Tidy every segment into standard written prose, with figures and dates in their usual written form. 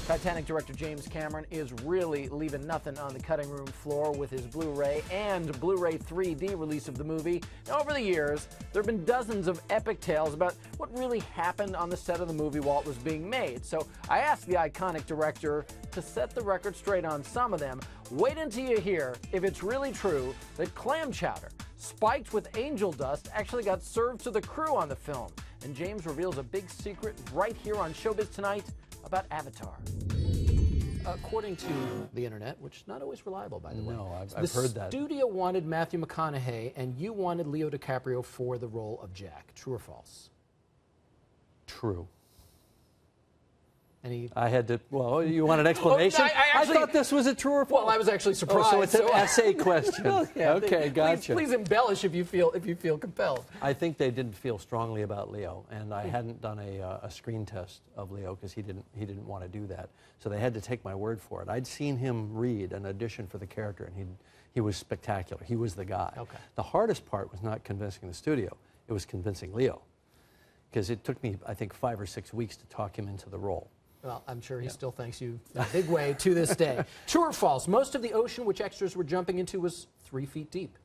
Titanic director James Cameron is really leaving nothing on the cutting room floor with his Blu-ray and Blu-ray 3D release of the movie. Now, over the years, there have been dozens of epic tales about what really happened on the set of the movie while it was being made. So I asked the iconic director to set the record straight on some of them. Wait until you hear if it's really true that clam chowder spiked with angel dust actually got served to the crew on the film. And James reveals a big secret right here on Showbiz Tonight about Avatar. According to the internet, which is not always reliable, by the way. No, I've heard that. The studio wanted Matthew McConaughey, and you wanted Leo DiCaprio for the role of Jack. True or false? True. Any... I had to, well, you want an explanation? Oh, I thought this was a true or false. Well, I was actually surprised. Oh, so it's an essay question. Yeah, okay, gotcha. Please embellish if you feel compelled. I think they didn't feel strongly about Leo, and I hadn't done a screen test of Leo because he didn't want to do that. So they had to take my word for it. I'd seen him read an audition for the character, and he was spectacular. He was the guy. Okay. The hardest part was not convincing the studio. It was convincing Leo, because it took me, I think, 5 or 6 weeks to talk him into the role. Well, I'm sure he still thanks you in a big way to this day. True or false? Most of the ocean which extras were jumping into was 3 feet deep.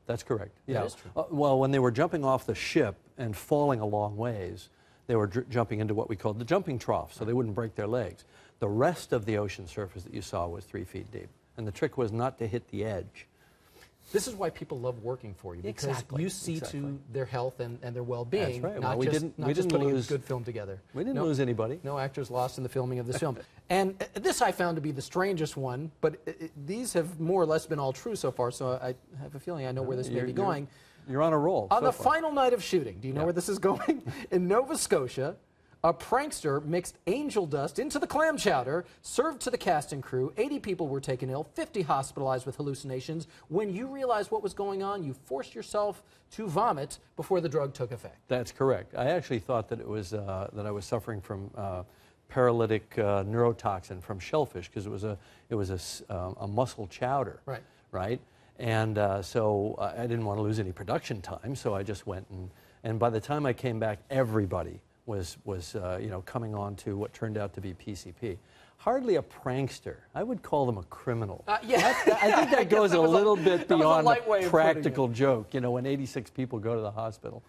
That's correct. Yeah. That is true. Well, when they were jumping off the ship and falling a long ways, they were jumping into what we called the jumping trough, so they wouldn't break their legs. The rest of the ocean surface that you saw was 3 feet deep, and the trick was not to hit the edge. This is why people love working for you, because you see to their health and their well-being. That's right. Not well, just putting a good film together. We didn't lose anybody. No actors lost in the filming of this film. And this I found to be the strangest one, but these have more or less been all true so far, so I have a feeling I know where this may be going. You're on a roll. On the final night of shooting, do you know where this is going? In Nova Scotia, a prankster mixed angel dust into the clam chowder, served to the cast and crew. 80 people were taken ill, 50 hospitalized with hallucinations. When you realized what was going on, you forced yourself to vomit before the drug took effect. That's correct. I actually thought that it was that I was suffering from paralytic neurotoxin from shellfish, because it was a mussel chowder. Right. Right. And so I didn't want to lose any production time, so I just went and by the time I came back, everybody was you know, coming on to what turned out to be PCP. Hardly a prankster. I would call them a criminal. Yeah. I think that goes a little bit beyond a practical joke, you know, when 86 people go to the hospital.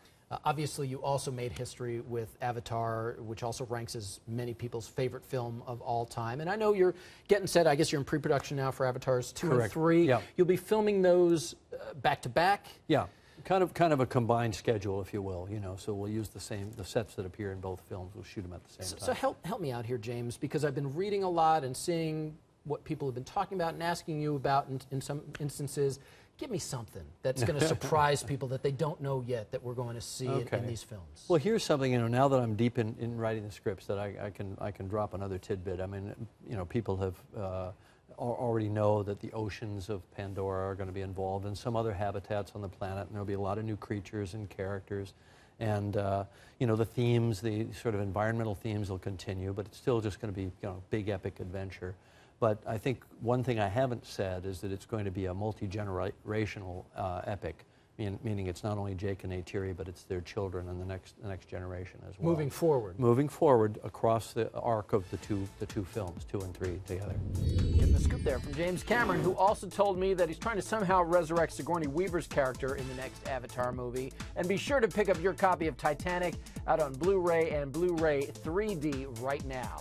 Obviously, you also made history with Avatar, which also ranks as many people's favorite film of all time. And I know you're getting set, I guess you're in pre-production now for Avatars 2 and 3. Yeah. You'll be filming those back to back? Yeah. Kind of a combined schedule, if you will, you know, so we'll use the sets that appear in both films, we'll shoot them at the same time. So help me out here, James, because I've been reading a lot and seeing what people have been talking about and asking you about in some instances. Give me something that's going to surprise people that they don't know yet that we're going to see in these films. Well, here's something, you know, now that I'm deep in writing the scripts, that I can drop another tidbit. I mean, you know, people have already know that the oceans of Pandora are going to be involved, and some other habitats on the planet, and there'll be a lot of new creatures and characters. And, you know, the themes, the sort of environmental themes will continue, but it's still just going to be, you know, big epic adventure. But I think one thing I haven't said is that it's going to be a multi-generational epic, meaning it's not only Jake and Neytiri, but it's their children and the next generation as well. Moving forward. Moving forward across the arc of the two films, 2 and 3 together. Getting the scoop there from James Cameron, who also told me that he's trying to somehow resurrect Sigourney Weaver's character in the next Avatar movie. And be sure to pick up your copy of Titanic out on Blu-ray and Blu-ray 3D right now.